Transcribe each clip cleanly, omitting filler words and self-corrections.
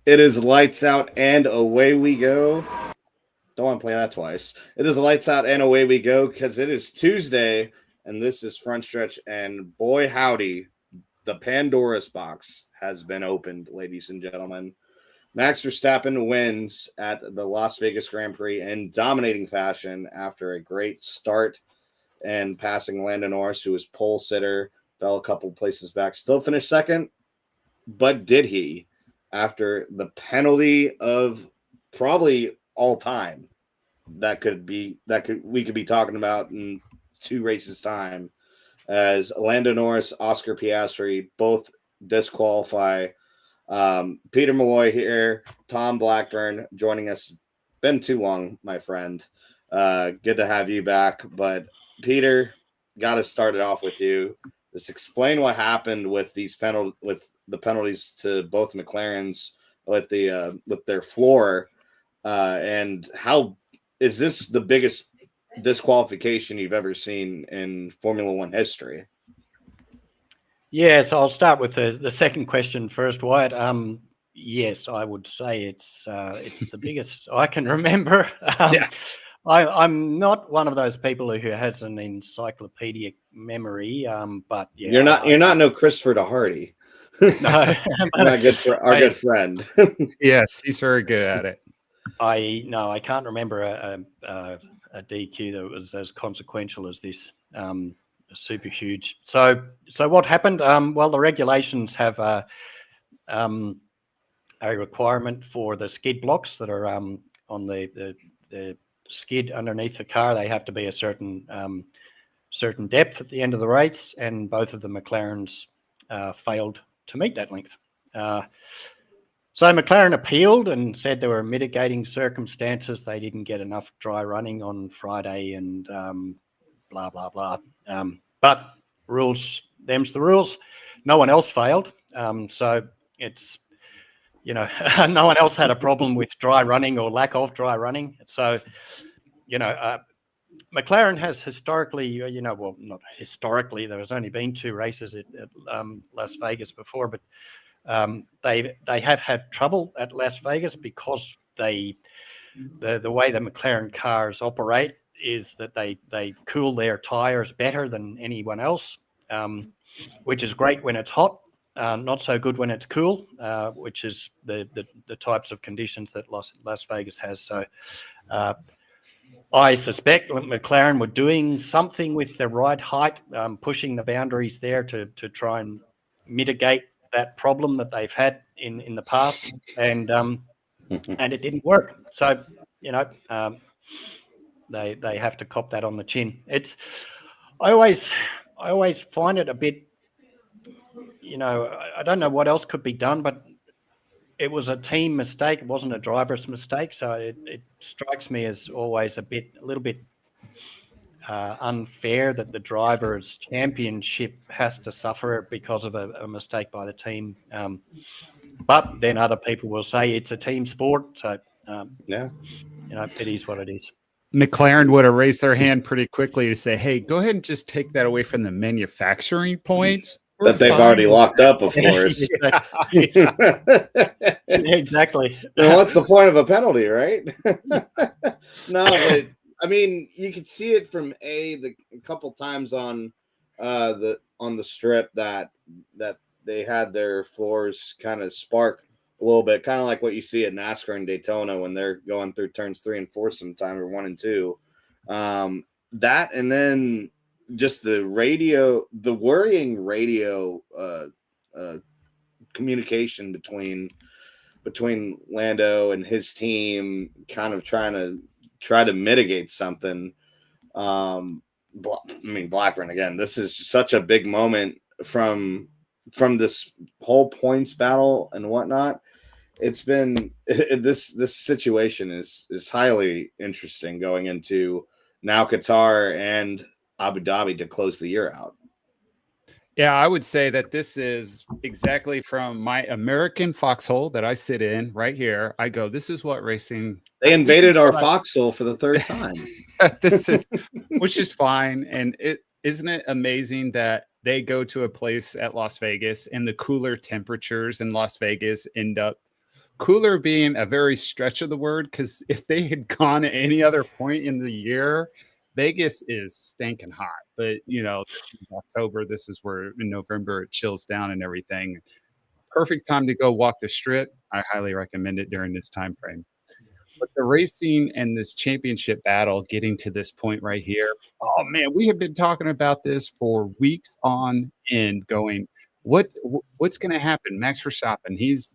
It is lights out and away we go. Don't want to play that twice. It is lights out and away we go because it is Tuesday and this is Front Stretch. And boy, howdy, the Pandora's box has been opened, ladies and gentlemen. Max Verstappen wins at the Las Vegas Grand Prix in dominating fashion after a great start and passing Lando Norris, who was pole sitter, fell a couple places back, still finished second. But did he? After the penalty of probably all time we could be talking about in 2 races time, as Lando Norris, Oscar Piastri both disqualify. Peter Malloy here, Tom Blackburn joining us. Been too long, my friend. Good to have you back. But Peter, got to start it off with you. Just explain what happened with the penalties to both McLarens with their floor, and how is this the biggest disqualification you've ever seen in Formula One history? Yeah, so I'll start with the second question first, Wyatt. Yes, I would say it's the biggest I can remember. Yeah. I'm not one of those people who has an encyclopedic memory, but yeah, you're not no Christopher DeHardy. No, our good friend. Yes, he's very good at it. I can't remember a DQ that was as consequential as this. Super huge. So what happened? Well, the regulations have a requirement for the skid blocks that are on the skid underneath the car. They have to be a certain depth at the end of the race, and both of the McLarens failed to meet that length. So McLaren appealed and said there were mitigating circumstances. They didn't get enough dry running on Friday and blah, blah, blah. But rules, them's the rules. No one else failed. So it's, no one else had a problem with dry running or lack of dry running. So, McLaren has historically, well, not historically, there has only been 2 races at Las Vegas before, but they have had trouble at Las Vegas because the way the McLaren cars operate is that they cool their tires better than anyone else, which is great when it's hot, not so good when it's cool, which is the types of conditions that Las Vegas has. So I suspect McLaren were doing something with the ride height, pushing the boundaries there to try and mitigate that problem that they've had in the past, and it didn't work. So they have to cop that on the chin. I always find it a bit, I don't know what else could be done, but it was a team mistake. It wasn't a driver's mistake. So it strikes me as always a little bit unfair that the driver's championship has to suffer because of a mistake by the team. But then other people will say it's a team sport. So, it is what it is. McLaren would have raised their hand pretty quickly to say, hey, go ahead and just take that away from the manufacturing points. That they've already locked up, of course. Exactly. Well, what's the point of a penalty, right? No, but I mean, you could see it from a couple times on the strip that they had their floors kind of spark a little bit, kind of like what you see at NASCAR and Daytona when they're going through turns 3 and 4 sometimes, or 1 and 2. That, and then just the worrying radio communication between Lando and his team, kind of trying to mitigate something. Blackburn, again, this is such a big moment from this whole points battle and whatnot. It's been this situation is highly interesting going into now Qatar and Abu Dhabi to close the year out. Yeah, I would say that this is exactly from my American foxhole that I sit in right here. I go, this is what racing. They invaded our foxhole for the 3rd time. Which is fine. And isn't it amazing that they go to a place at Las Vegas and the cooler temperatures in Las Vegas end up cooler being a very stretch of the word, because if they had gone at any other point in the year, Vegas is stinking hot. But this is October. This is where in November it chills down and everything. Perfect time to go walk the strip. I highly recommend it during this time frame. But the racing and this championship battle getting to this point right here, oh man, we have been talking about this for weeks on end, going, what's going to happen? Max Verstappen, he's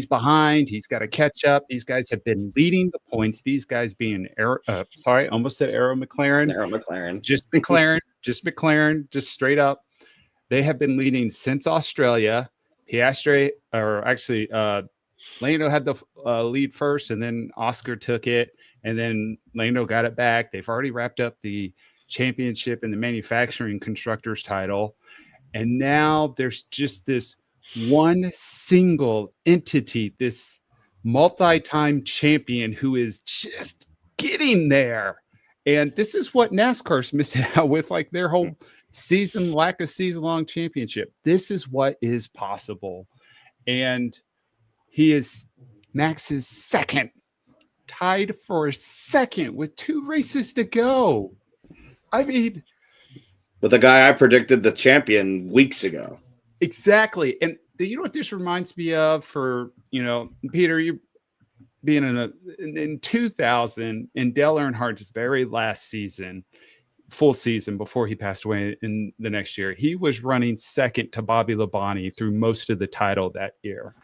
behind. He's got to catch up. These guys have been leading the points. These guys being almost said Arrow McLaren. Arrow McLaren. Just McLaren, just straight up. They have been leading since Australia. Piastri, or actually, Lando had the lead first, and then Oscar took it, and then Lando got it back. They've already wrapped up the championship and the manufacturing constructors title. And now there's just this one single entity, this multi-time champion who is just getting there. And this is what NASCAR's missing out with, like their whole lack of season-long championship. This is what is possible. And he is Max's second, tied for second with 2 races to go. I mean, with the guy I predicted the champion weeks ago. Exactly. And you know what this reminds me of for, Peter, you being in 2000 in Dale Earnhardt's very last season, full season before he passed away in the next year, he was running second to Bobby Labonte through most of the title that year.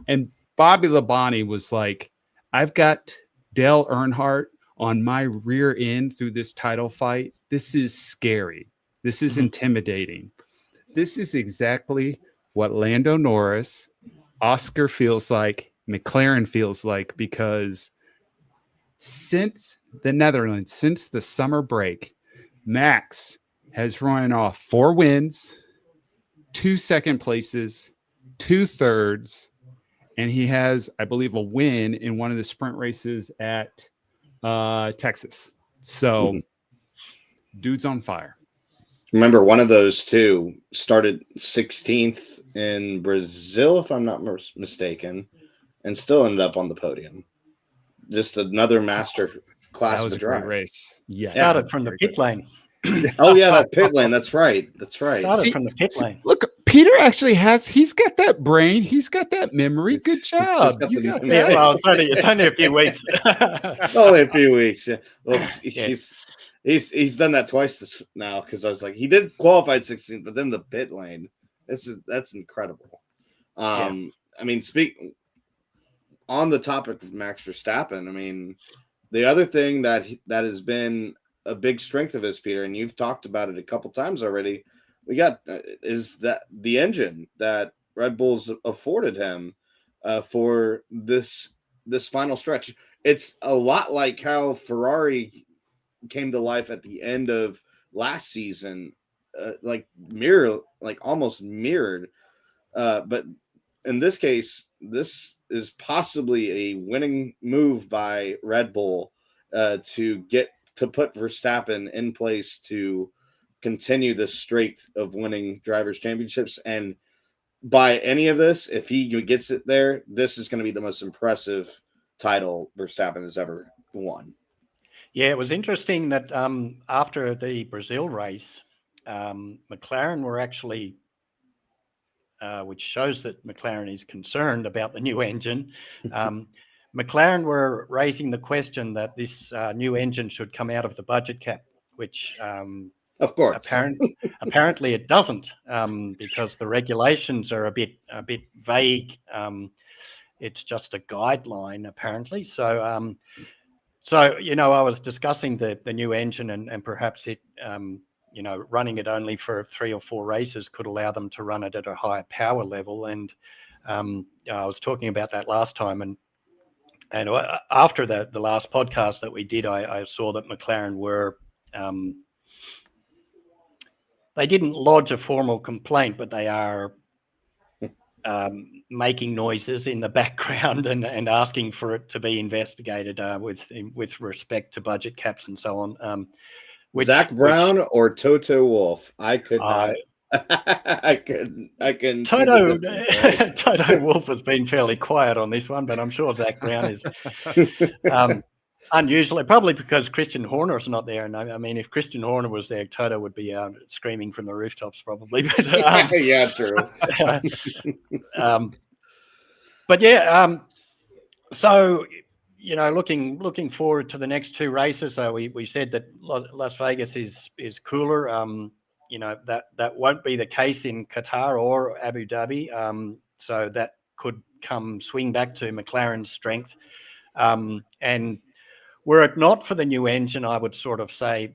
And Bobby Labonte was like, I've got Dale Earnhardt on my rear end through this title fight. This is scary. This is intimidating. This is exactly what Lando Norris, Oscar feels like, McLaren feels like, because since the Netherlands, since the summer break, Max has run off 4 wins, 2 second places, 2 thirds, and he has, I believe, a win in one of the sprint races at Texas. So, dude's on fire. Remember, one of those two started 16th in Brazil, if I'm not mistaken, and still ended up on the podium. Just another master class of drive. Race. Yeah, started from the pit lane. Oh yeah, that pit lane. That's right. Started from the pit lane. Look, Peter actually he's got that brain. He's got that memory. Good job. Yeah, well, it's only a few weeks. Only a few weeks. Yeah. Well, he's done that twice now, because I was like, he did qualify 16th, but then the pit lane. That's incredible. I mean, on the topic of Max Verstappen, I mean, the other thing that has been a big strength of his, Peter, and you've talked about it a couple times already, is that the engine that Red Bull's afforded him for this final stretch. It's a lot like how Ferrari came to life at the end of last season, almost mirrored. But in this case, this is possibly a winning move by Red Bull to put Verstappen in place to continue this streak of winning drivers' championships. And by any of this, if he gets it there, this is going to be the most impressive title Verstappen has ever won. Yeah, it was interesting that after the Brazil race, McLaren were actually, which shows that McLaren is concerned about the new engine. McLaren were raising the question that this new engine should come out of the budget cap, which of course apparently it doesn't, because the regulations are a bit vague. It's just a guideline apparently. So I was discussing the new engine and perhaps it running it only for 3 or 4 races could allow them to run it at a higher power level. And I was talking about that last time, and after the last podcast that we did, I saw that McLaren were they didn't lodge a formal complaint, but they are making noises in the background and asking for it to be investigated with respect to budget caps and so on. Zach Brown or Toto Wolff? I could not I can see Toto, the difference, Toto Wolff has been fairly quiet on this one, but I'm sure Zach Brown is. Unusually, probably because Christian Horner's not there. And I mean, if Christian Horner was there, Toto would be screaming from the rooftops, probably. But, yeah, true. But yeah, so looking forward to the next two races. So we said that Las Vegas is cooler. That won't be the case in Qatar or Abu Dhabi. So that could swing back to McLaren's strength. And were it not for the new engine, I would sort of say,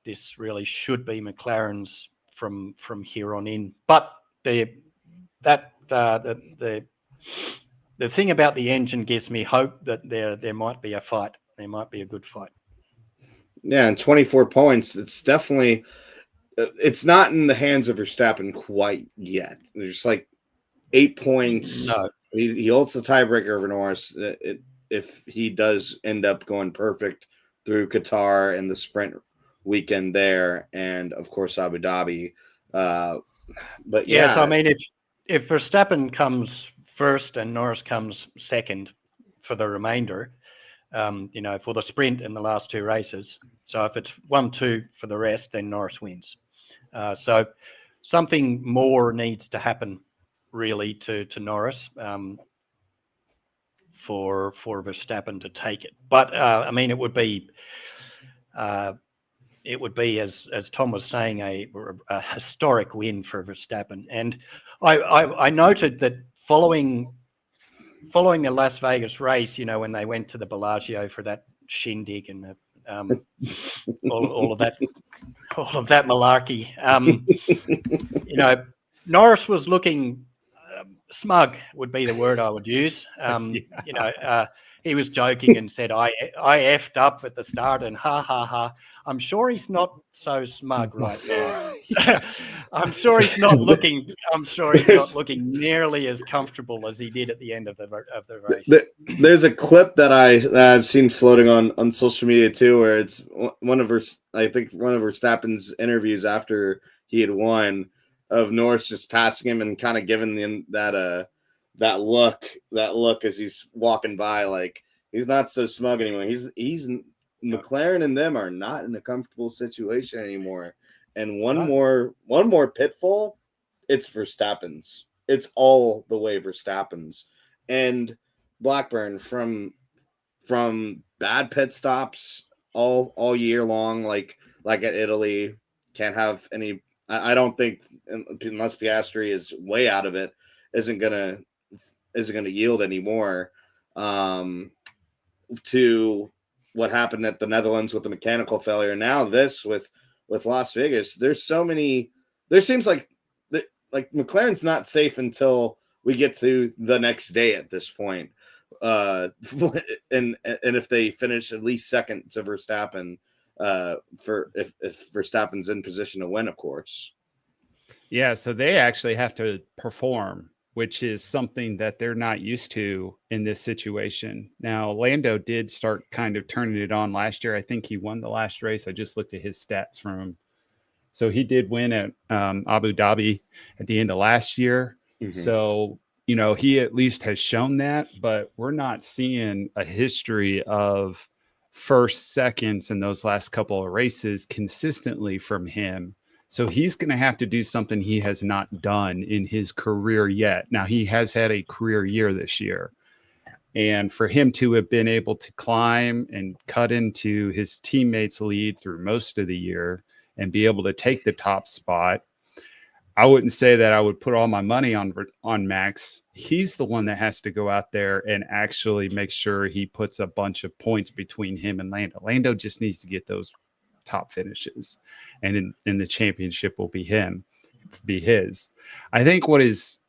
this really should be McLaren's from here on in. But the thing about the engine gives me hope that there might be a fight. There might be a good fight. Yeah, and 24 points. It's definitely. It's not in the hands of Verstappen quite yet. There's like 8 points. No. He holds the tiebreaker over Norris. If he does end up going perfect through Qatar and the sprint weekend there, and of course Abu Dhabi. But yeah, so I mean, if Verstappen comes first and Norris comes second for the remainder, for the sprint in the last two races. So if it's 1-2 for the rest, then Norris wins. So something more needs to happen really to Norris. For Verstappen to take it, but I mean, it would be as Tom was saying, a historic win for Verstappen. And I noted that following the Las Vegas race, when they went to the Bellagio for that shindig and all of that malarkey, Norris was looking. Smug would be the word I would use. He was joking and said, I effed up at the start and ha, ha, ha. I'm sure he's not so smug right now. I'm sure he's not looking nearly as comfortable as he did at the end of the race. There's a clip that I've seen floating on social media too, where it's one of Verstappen's interviews after he had won, of Norris just passing him and kind of giving him that look as he's walking by, like he's not so smug anymore. He's McLaren and them are not in a comfortable situation anymore. And one more pitfall, it's Verstappen's. It's all the way Verstappen's. And Blackburn from bad pit stops all year long, like at Italy, can't have any. I don't think, unless Piastri is way out of it, isn't gonna yield anymore. To what happened at the Netherlands with the mechanical failure. Now this with Las Vegas, there's so many. There seems like McLaren's not safe until we get to the next day at this point. And if they finish at least second to Verstappen. If Verstappen's in position to win, of course. Yeah, so they actually have to perform, which is something that they're not used to in this situation. Now, Lando did start kind of turning it on last year. I think he won the last race. I just looked at his stats from him. So he did win at Abu Dhabi at the end of last year. Mm-hmm. So, he at least has shown that, but we're not seeing a history of first, seconds in those last couple of races consistently from him. So he's going to have to do something he has not done in his career yet. Now, he has had a career year this year. And for him to have been able to climb and cut into his teammates' lead through most of the year and be able to take the top spot, I wouldn't say that I would put all my money on Max. He's the one that has to go out there and actually make sure he puts a bunch of points between him and Lando. Lando just needs to get those top finishes, and in the championship will be his. I think what is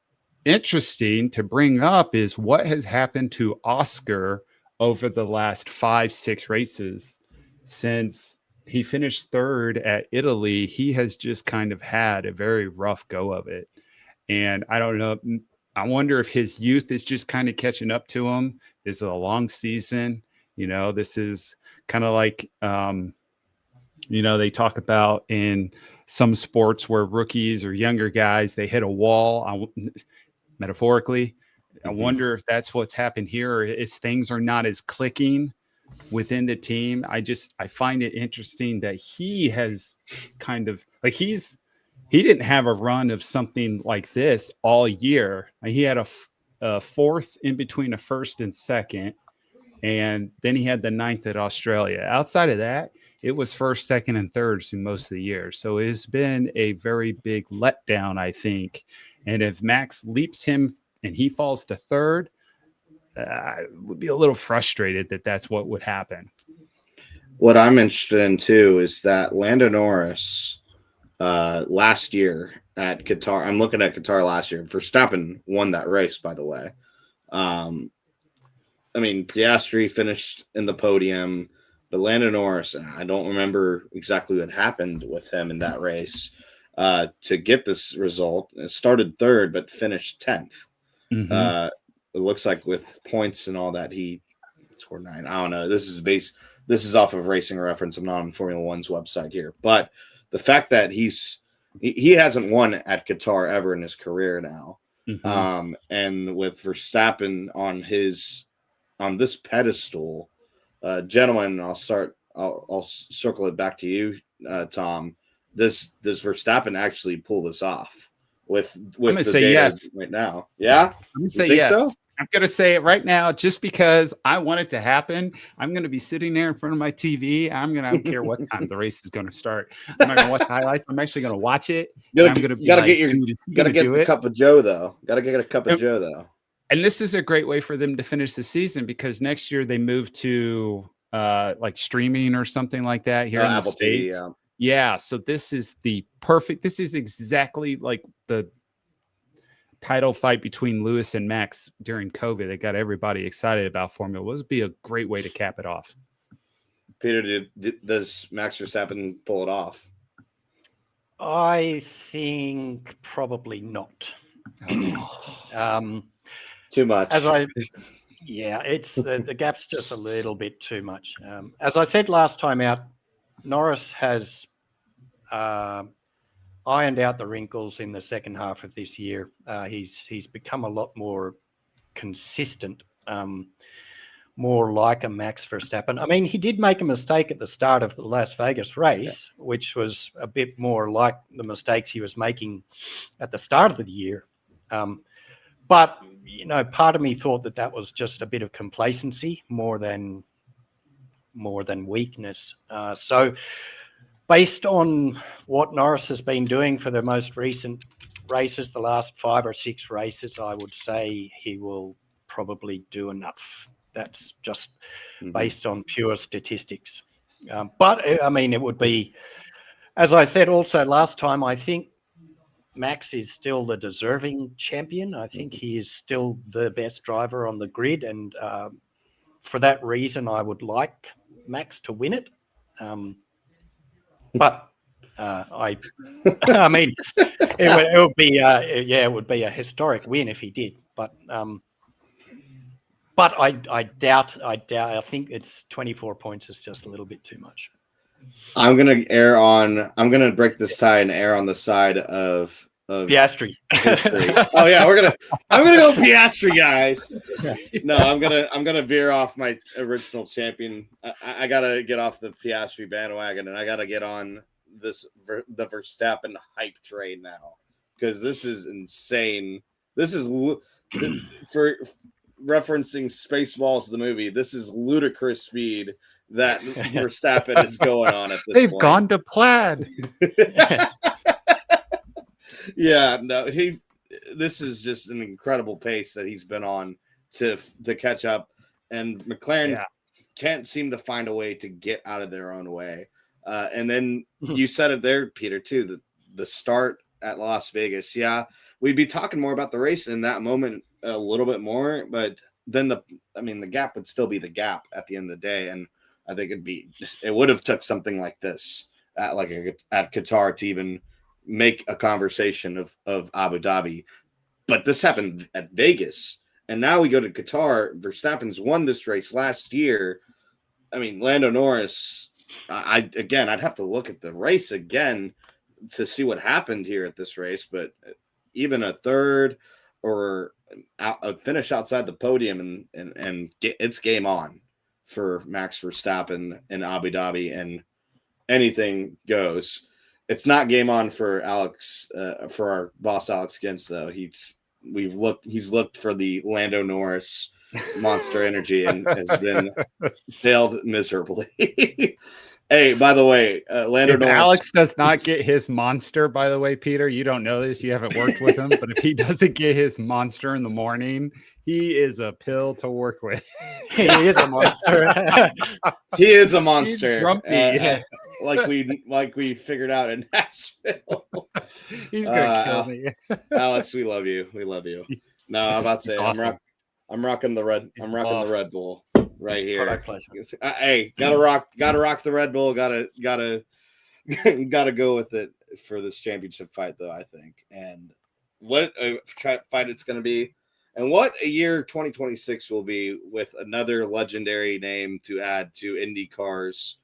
interesting to bring up is what has happened to Oscar over the last 5-6 races since he finished third at Italy. He has just kind of had a very rough go of it. And I don't know. I wonder if his youth is just kind of catching up to him. This is a long season. This is kind of like, they talk about in some sports where rookies or younger guys, they hit a wall, metaphorically. I wonder if that's what's happened here, or if things are not as clicking within the team. I find it interesting that he has kind of like he didn't have a run of something like this all year. Like, he had a fourth in between a first and second, and then he had the ninth at Australia. Outside of that, it was first, second, and thirds through most of the year. So it's been a very big letdown, I think. And if Max leaps him and he falls to third, I would be a little frustrated that that's what would happen. What I'm interested in too is that Lando Norris last year at Qatar. I'm looking at Qatar last year. Verstappen won that race, by the way. I mean, Piastri finished in the podium, but Lando Norris, I don't remember exactly what happened with him in that race to get this result. It started third, but finished 10th. It looks like with points and all that, he scored 9. I don't know. This is off of Racing Reference. I'm not on Formula One's website here, but the fact that he hasn't won at Qatar ever in his career now, and with Verstappen on this pedestal, gentlemen, I'll circle it back to you, Tom. Does Verstappen actually pull this off with I'm gonna the say data yes right now? Yeah, I'm gonna say think yes. so? I'm gonna say it right now, just because I want it to happen. I'm gonna be sitting there in front of my TV. I don't care what time the race is gonna start. I'm not gonna watch the highlights. I'm actually gonna watch it. I'm gonna be gotta like, get the cup of Joe though. Gotta get a cup of Joe though. And this is a great way for them to finish the season, because next year they move to like streaming or something like that here in the Apple States. TV, Yeah. So this is this is exactly like the title fight between Lewis and Max during COVID that got everybody excited about Formula. This would be a great way to cap it off. Peter, does Max Verstappen pull it off? I think probably not. Too much. It's the gap's just a little bit too much. As I said last time out, Norris has ironed out the wrinkles in the second half of this year. He's become a lot more consistent, more like a Max Verstappen. I mean, he did make a mistake at the start of the Las Vegas race, which was a bit more like the mistakes he was making at the start of the year. But, part of me thought that was just a bit of complacency more than weakness. So based on what Norris has been doing for the most recent races, the last 5 or 6 races, I would say he will probably do enough. That's just based on pure statistics. But, I mean, it would be, as I said also last time, I think Max is still the deserving champion. I think he is still the best driver on the grid. And for that reason, I would like Max to win it. But I mean, it would be it would be a historic win if he did. But I doubt. I think it's 24 points is just a little bit too much. I'm gonna break this tie and err on the side of Piastri. history. Oh yeah, I'm gonna go Piastri, guys. No, I'm gonna veer off my original champion. I gotta get off the Piastri bandwagon, and I gotta get on the Verstappen hype train now, because this is insane. This is for referencing Spaceballs, the movie. This is ludicrous speed that Verstappen is going on at this They've point. gone to plaid. Yeah, no, this is just an incredible pace that he's been on to catch up, and McLaren can't seem to find a way to get out of their own way. And then you said it there, Peter, too, the start at Las Vegas. Yeah, we'd be talking more about the race in that moment a little bit more, but then the gap would still be the gap at the end of the day, and I think it would have took something like this at Qatar to even make a conversation of Abu Dhabi. But this happened at Vegas, and now we go to Qatar. Verstappen's won this race last year. I mean, Lando Norris, I'd have to look at the race again, to see what happened here at this race, but even a third or a finish outside the podium and it's game on for Max Verstappen in Abu Dhabi, and anything goes. It's not game on for Alex, for our boss Alex Gintz though. He's looked for the Lando Norris Monster Energy and has been failed miserably. Hey, by the way, Lando Norris. Alex does not get his Monster, by the way, Peter, you don't know this. You haven't worked with him, but if he doesn't get his Monster in the morning, he is a pill to work with. He is a monster. He is a monster. He's grumpy. Like we figured out in Nashville. He's gonna kill me. Alex, we love you. We love you. No, I'm about to say awesome. I'm rocking the red. I'm rocking the Red Bull right here. Hey, gotta rock the Red Bull. Gotta go with it for this championship fight, though. I think, and what a fight it's going to be, and what a year 2026 will be with another legendary name to add to IndyCar's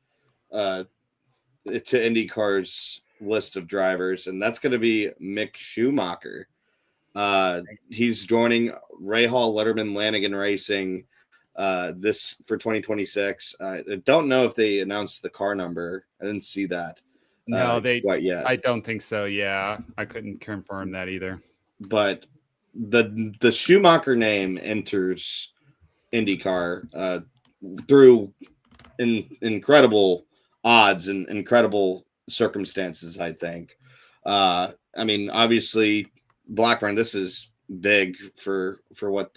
list of drivers, and that's going to be Mick Schumacher. He's joining Rahal Letterman Lanigan Racing this for 2026. I don't know if they announced the car number. I didn't see that. No, they quite yet. I don't think so. Yeah, I couldn't confirm that either. But the Schumacher name enters IndyCar through incredible odds and incredible circumstances, I think. I mean, obviously, Blackburn, this is big for what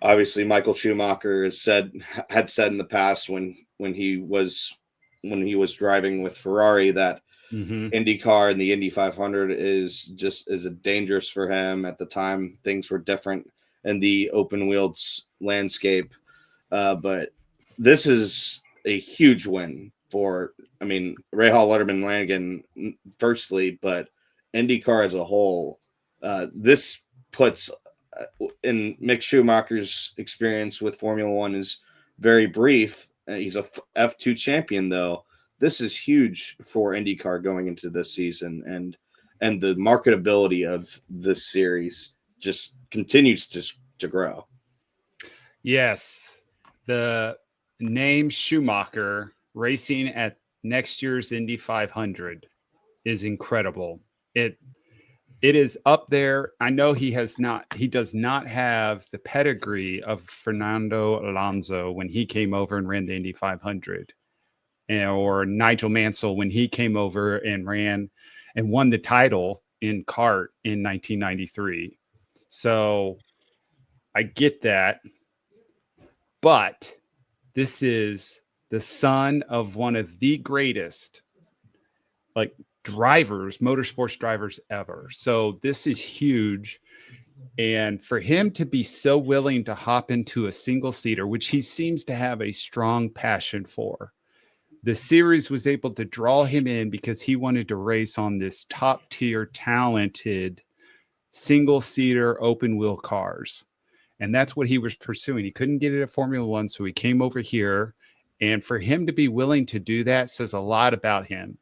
obviously Michael Schumacher had said in the past when he was driving with Ferrari, that IndyCar and the Indy 500 is dangerous for him. At the time, things were different in the open wheeled landscape, but this is a huge win for, I mean, Rahal Letterman Lanigan firstly, but IndyCar as a whole. This puts in Mick Schumacher's experience with Formula One is very brief. He's a F2 champion, though. This is huge for IndyCar going into this season, and the marketability of this series just continues to grow. Yes, the name Schumacher racing at next year's Indy 500 is incredible. It is up there. I know he does not have the pedigree of Fernando Alonso when he came over and ran the Indy 500, or Nigel Mansell when he came over and ran and won the title in kart in 1993. So I get that, but this is the son of one of the greatest, motorsports drivers ever. So this is huge. And for him to be so willing to hop into a single seater, which he seems to have a strong passion for, the series was able to draw him in because he wanted to race on this top tier, talented single seater open wheel cars. And that's what he was pursuing. He couldn't get it at Formula One, so he came over here. And for him to be willing to do that says a lot about him.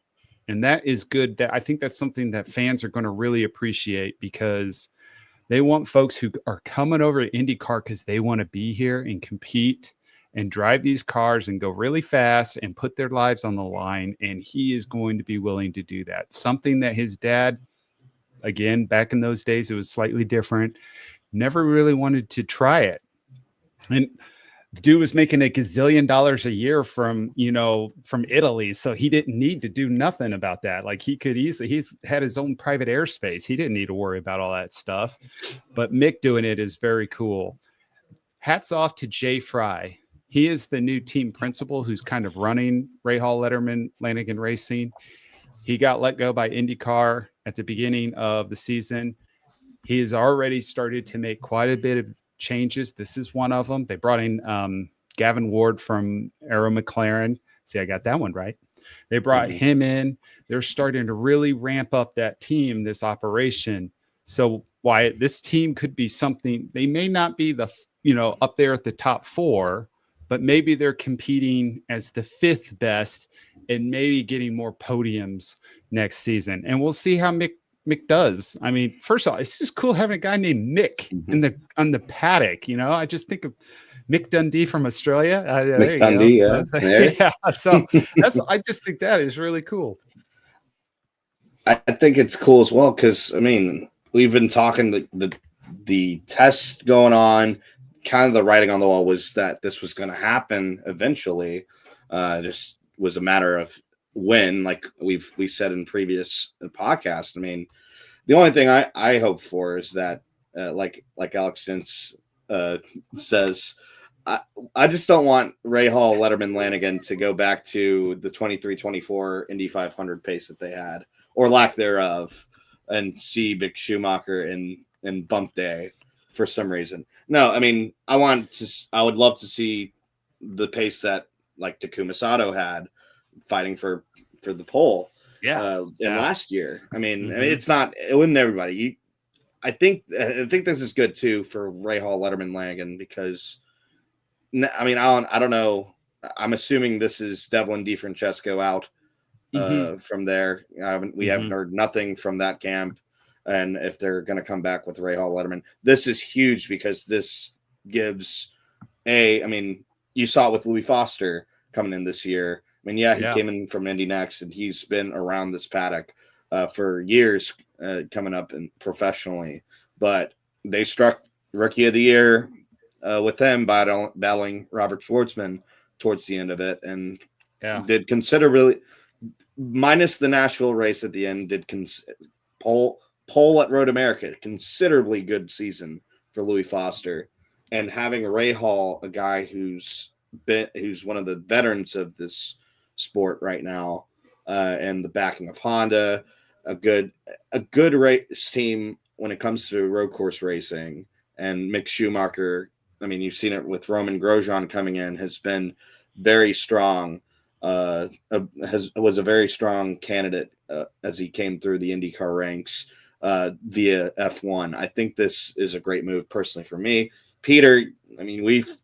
And that is good. I think that's something that fans are going to really appreciate, because they want folks who are coming over to IndyCar because they want to be here and compete and drive these cars and go really fast and put their lives on the line. And he is going to be willing to do that. Something that his dad, again, back in those days, it was slightly different, never really wanted to try it. And the dude was making $1 gazillion a year from Italy. So he didn't need to do nothing about that. Like, he could easily, he's had his own private airspace. He didn't need to worry about all that stuff, but Mick doing it is very cool. Hats off to Jay Fry. He is the new team principal who's kind of running Rahal Letterman Lanigan Racing. He got let go by IndyCar at the beginning of the season. He has already started to make quite a bit of changes. This is one of them. They brought in Gavin Ward from Aero McLaren. See, I got that one right. They brought him in. They're starting to really ramp up that team, this operation. So Wyatt, this team could be something. They may not be up there at the top 4, but maybe they're competing as the 5th best and maybe getting more podiums next season, and we'll see how Mick does. I mean, first of all, it's just cool having a guy named Mick on the paddock. You know, I just think of Mick Dundee from Australia. Mick Dundee, so, yeah. So I just think that is really cool. I think it's cool as well because I mean we've been talking the test going on. Kind of the writing on the wall was that this was going to happen eventually. Just was a matter of when, like we said in previous podcasts. I mean, the only thing I hope for is that, like Alex Sins says, I just don't want Ray Hall, Letterman, Lanigan to go back to the 23-24 Indy 500 pace that they had, or lack thereof, and see Mick Schumacher in bump day for some reason. No, I mean, I would love to see the pace that like Takuma Sato had fighting for the pole last year. I mean, it wasn't everybody. I think this is good too for Ray Hall, Letterman, Lanigan, because I mean, I don't know. I'm assuming this is Devlin DiFrancesco out from there. We haven't heard nothing from that camp. And if they're going to come back with Ray Hall, Letterman, this is huge because this gives I mean, you saw it with Louis Foster coming in this year. I mean, he came in from Indy Next, and he's been around this paddock for years coming up and professionally. But they struck Rookie of the Year with him battling Robert Schwartzman towards the end of it, and did considerably, minus the Nashville race at the end, did pole at Road America, considerably good season for Louis Foster. And having Ray Hall, a guy who's one of the veterans of this sport right now, and the backing of Honda, a good race team when it comes to road course racing, and Mick Schumacher. I mean, you've seen it with Roman Grosjean coming in, has been very strong. Was a very strong candidate as he came through the IndyCar ranks via F1. I think this is a great move personally for me. Peter, I mean, you've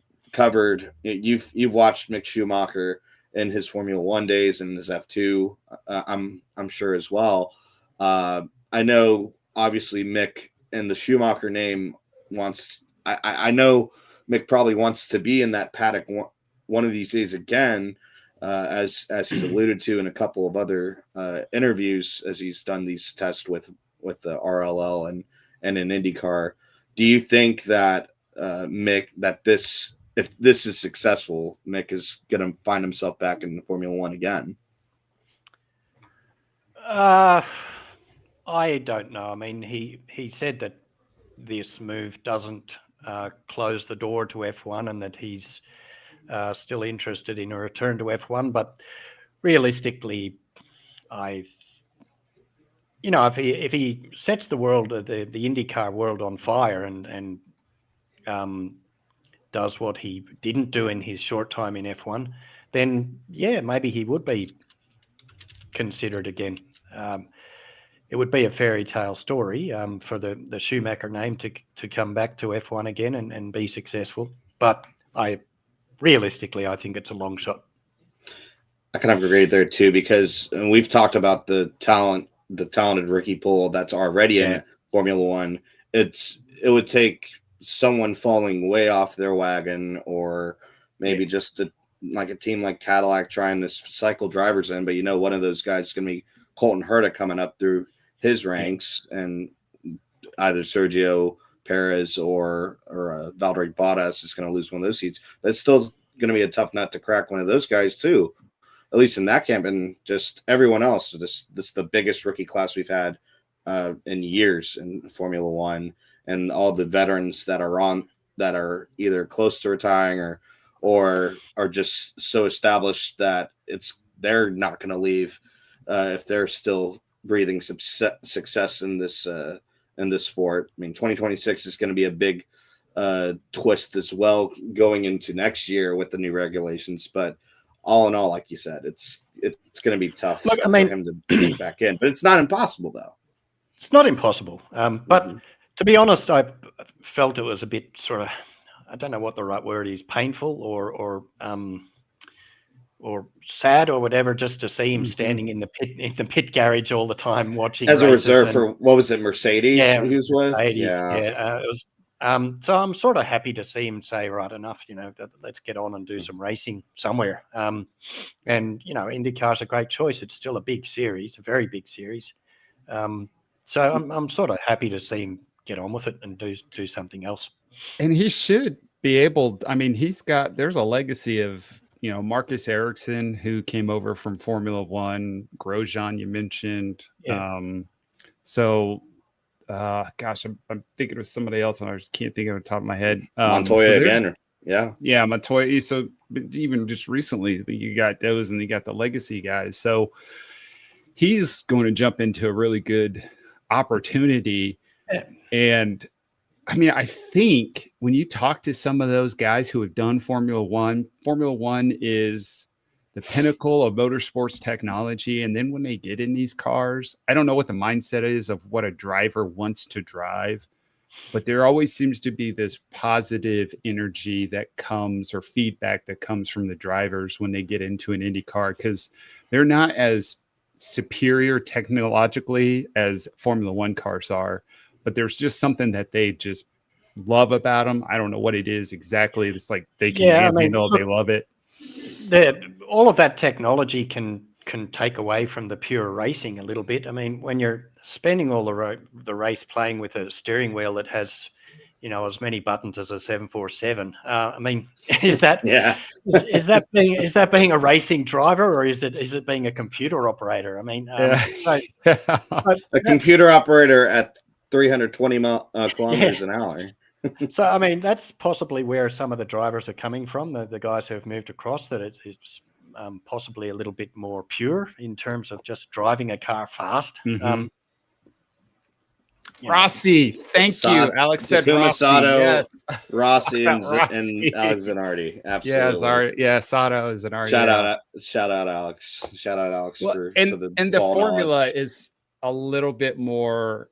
watched Mick Schumacher in his Formula One days and his F2. I'm sure as well. I know obviously Mick and the Schumacher name wants. I know Mick probably wants to be in that paddock one of these days again, as he's alluded to in a couple of other interviews as he's done these tests with the RLL and in IndyCar. Do you think that Mick, if this is successful, Mick is going to find himself back in Formula One again? I don't know. I mean, he said that this move doesn't close the door to F1 and that he's still interested in a return to F1. But realistically, if he sets the world, the IndyCar world on fire and does what he didn't do in his short time in F1, then maybe he would be considered again. It would be a fairy tale story for the Schumacher name to come back to F1 again and be successful. But realistically, I think it's a long shot. I kind of agree there too, because we've talked about the talented rookie pool that's already in Formula One. It would take someone falling way off their wagon, or maybe just a team like Cadillac trying to cycle drivers in. But one of those guys is going to be Colton Herta coming up through his ranks, and either Sergio Perez or Valtteri Bottas is going to lose one of those seats. But it's still going to be a tough nut to crack one of those guys too, at least in that camp. And just everyone else, this is the biggest rookie class we've had in years in Formula One, and all the veterans that are either close to retiring or are just so established that they're not going to leave if they're still breathing success in this sport. I mean, 2026 is going to be a big twist as well going into next year with the new regulations. But all in all, like you said, it's going to be tough for him to get back in. But it's not impossible, though. It's not impossible. But to be honest, I felt it was a bit sort of, I don't know what the right word is, painful or sad or whatever just to see him Mhm. standing in the pit garage all the time watching As a races reserve and- for what was it, Mercedes? Yeah, he was with. Mercedes, Yeah. it was. So I'm sort of happy to see him say, right, enough, let's get on and do some racing somewhere. And IndyCar's a great choice. It's still a big series, a very big series. So I'm sort of happy to see him get on with it and do something else. And he should be able. I mean, there's a legacy of Marcus Ericsson, who came over from Formula One. Grosjean, you mentioned. Yeah. Gosh, I'm thinking of somebody else, and I just can't think of it top of my head. Montoya again. Yeah, Montoya. So even just recently, you got those, and you got the legacy guys. So he's going to jump into a really good opportunity. Yeah. And I mean, I think when you talk to some of those guys who have done Formula One is the pinnacle of motorsports technology. And then when they get in these cars, I don't know what the mindset is of what a driver wants to drive, but there always seems to be this positive energy that comes, or feedback that comes from the drivers when they get into an Indy car, because they're not as superior technologically as Formula One cars are, but there's just something that they just love about them. I don't know what it is exactly. It's like they can handle it. They love it. All of that technology can take away from the pure racing a little bit. I mean, when you're spending all the race playing with a steering wheel that has, as many buttons as a 747. I mean, is that is that being a racing driver, or is it being a computer operator? I mean, a computer operator at 320 kilometers an hour. So, I mean, that's possibly where some of the drivers are coming from, the guys who have moved across, that it's possibly a little bit more pure in terms of just driving a car fast. Mm-hmm. Rossi, thank you. Alex said Rossi. Sato, yes. Rossi and Alex Zanardi. Absolutely. Yeah, Sato is Zanardi. Shout out Alex. Shout out Alex for the formula is a little bit more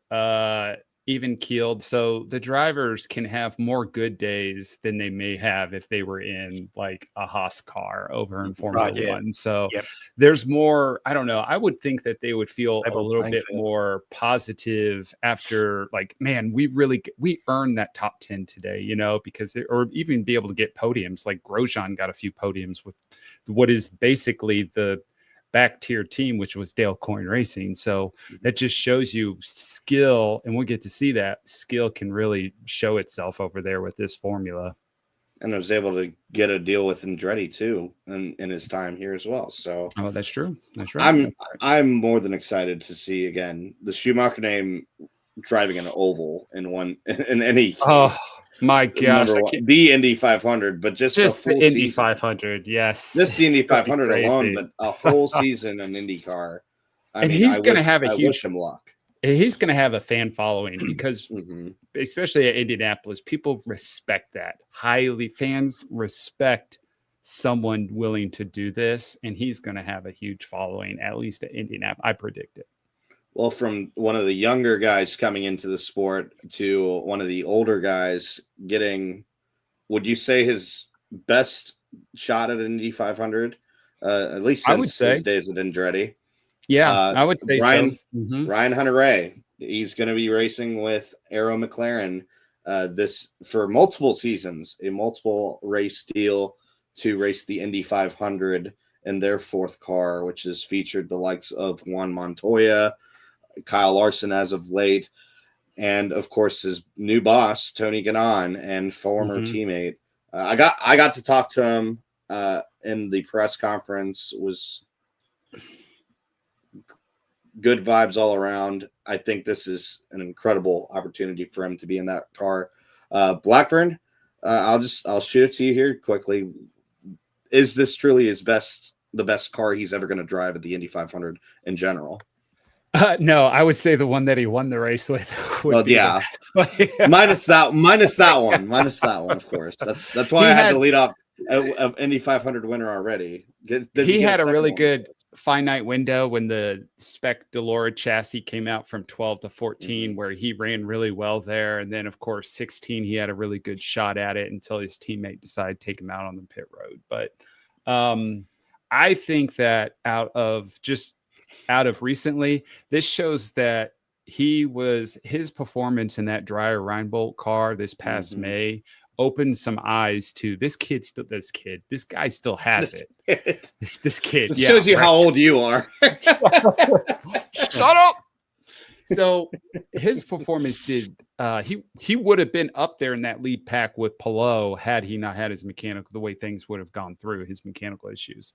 even keeled, so the drivers can have more good days than they may have if they were in like a Haas car over in Formula One. So there's more, I don't know, I would think that they would feel a little bit more positive after, like, man, we earned that top 10 today, because or even be able to get podiums. Like Grosjean got a few podiums with what is basically the back tier team, which was Dale Coyne Racing. So that just shows you skill, and we'll get to see that skill can really show itself over there with this formula. And I was able to get a deal with Andretti too in his time here as well. So that's true. That's right. I'm more than excited to see again the Schumacher name driving an oval in any case. Oh my gosh, the Indy 500, but just a full the Indy season. 500, yes. Just the Indy 500 alone, but a whole season in IndyCar. He's going to have a huge. Wish him luck. He's going to have a fan following because, especially at Indianapolis, people respect that highly. Fans respect someone willing to do this, and he's going to have a huge following, at least at Indianapolis. I predict it. Well, from one of the younger guys coming into the sport to one of the older guys getting, would you say, his best shot at Indy 500? At least since his days at Andretti. Yeah, I would say Ryan so. Ryan Hunter-Reay. He's going to be racing with Arrow McLaren this for multiple seasons, a multiple race deal to race the Indy 500 in their fourth car, which has featured the likes of Juan Montoya, Kyle Larson as of late, and of course his new boss Tony Kanaan and former teammate. I got to talk to him in the press conference. Was good vibes all around. I think this is an incredible opportunity for him to be in that car. Blackburn, I'll shoot it to you here quickly. Is this truly the best car he's ever going to drive at the Indy 500 in general? No, I would say the one that he won the race with. Minus that one, of course. That's why I had to lead off an Indy 500 winner already. He had a really good finite window when the Spec Delora chassis came out from 12 to 14, where he ran really well there, and then of course 16 he had a really good shot at it until his teammate decided to take him out on the pit road. But I think that out of recently, this shows that his performance in that Dreyer Reinbold car this past May opened some eyes to this guy still has it. This kid. It shows you how old you are. Shut up. So his performance he would have been up there in that lead pack with Palou had he not had his the way things would have gone through his mechanical issues.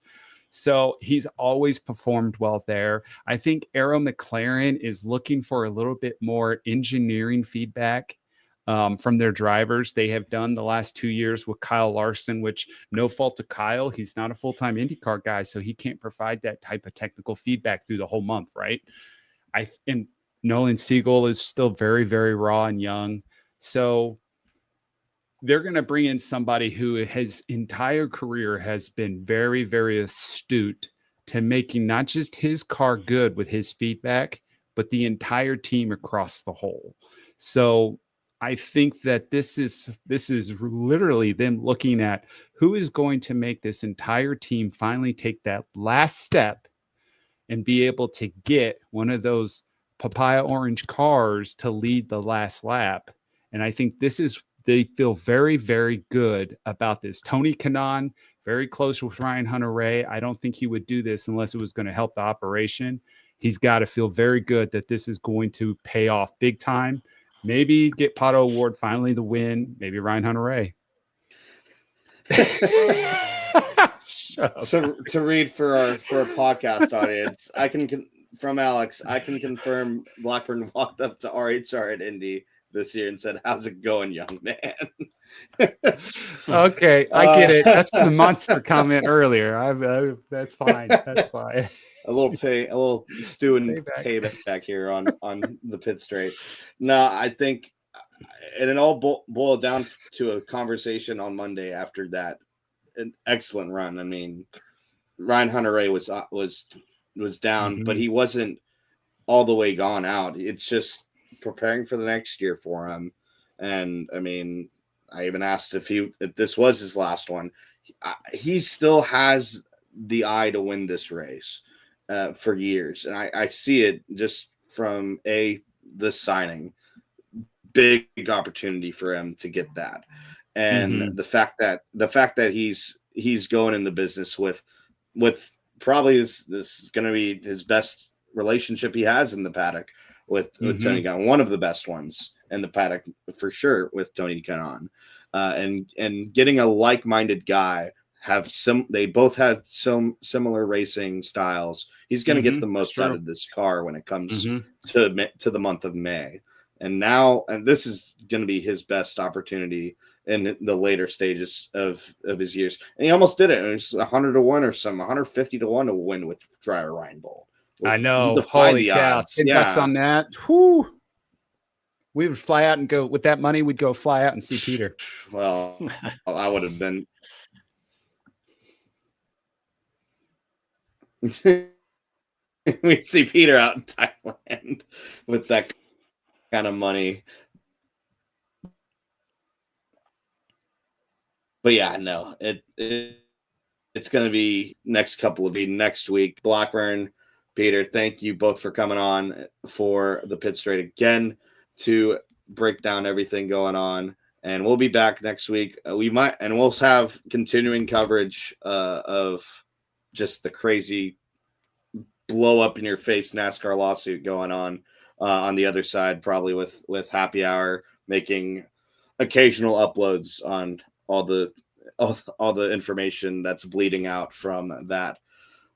So he's always performed well there. I think Arrow McLaren is looking for a little bit more engineering feedback from their drivers. They have done the last 2 years with Kyle Larson, which no fault to Kyle. He's not a full-time IndyCar guy, so he can't provide that type of technical feedback through the whole month, right? And Nolan Siegel is still very, very raw and young. So they're going to bring in somebody who his entire career has been very, very astute to making not just his car good with his feedback, but the entire team across the whole. So I think that this is literally them looking at who is going to make this entire team finally take that last step and be able to get one of those papaya orange cars to lead the last lap. And I think they feel very, very good about this. Tony Kanaan, very close with Ryan Hunter-Reay. I don't think he would do this unless it was going to help the operation. He's got to feel very good that this is going to pay off big time. Maybe get Pato Award finally the win. Maybe Ryan Hunter-Reay. To read for a podcast audience, from Alex, I can confirm Blackburn walked up to RHR at Indy this year and said, "How's it going, young man?" Okay, I get it. That's the monster comment earlier. That's fine. That's fine. A little stew and payback here on the pit straight. No, I think, and it all boiled down to a conversation on Monday after that. An excellent run. I mean, Ryan Hunter-Reay was down, but he wasn't all the way gone out. It's just preparing for the next year for him. And I mean, I even asked if this was his last one. He still has the eye to win this race for years, and I see it just from this signing. Big opportunity for him to get that. And the fact that he's going in the business with probably this is going to be his best relationship he has in the paddock with Tony Kanaan, one of the best ones in the paddock for sure with Tony Kanaan, and getting a like-minded guy. They both had some similar racing styles. He's going to get the most out of this car when it comes to the month of May. And this is going to be his best opportunity in the later stages of his years. And he almost did it. It was 100 to 1 or some 150 to 1 to win with Dreyer Reinbold. I know. Holy cow. That's on that. Whew. We would fly out and go with that money. We'd go fly out and see Peter. Well, I would have been. We'd see Peter out in Thailand with that kind of money. But yeah, no, it's going to be next week. Blackburn, Peter, thank you both for coming on for the Pit Straight again to break down everything going on. And we'll be back next week. We'll have continuing coverage of just the crazy blow up in your face NASCAR lawsuit going on the other side, probably with Happy Hour making occasional uploads on all the information that's bleeding out from that.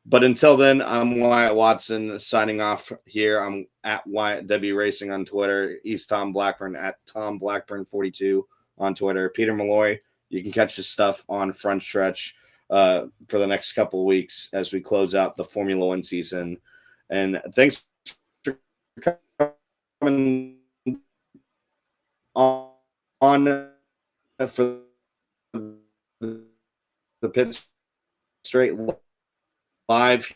But until then, I'm Wyatt Watson signing off here. I'm at Wyatt W Racing on Twitter. He's Tom Blackburn at Tom Blackburn 42 on Twitter. Peter Malloy, you can catch his stuff on Front Stretch for the next couple of weeks as we close out the Formula One season. And thanks for coming on for the Pit Straight live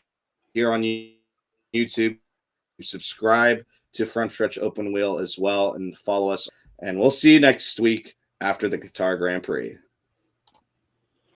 here on YouTube. Subscribe to Front Stretch Open Wheel as well and follow us. And we'll see you next week after the Qatar Grand Prix.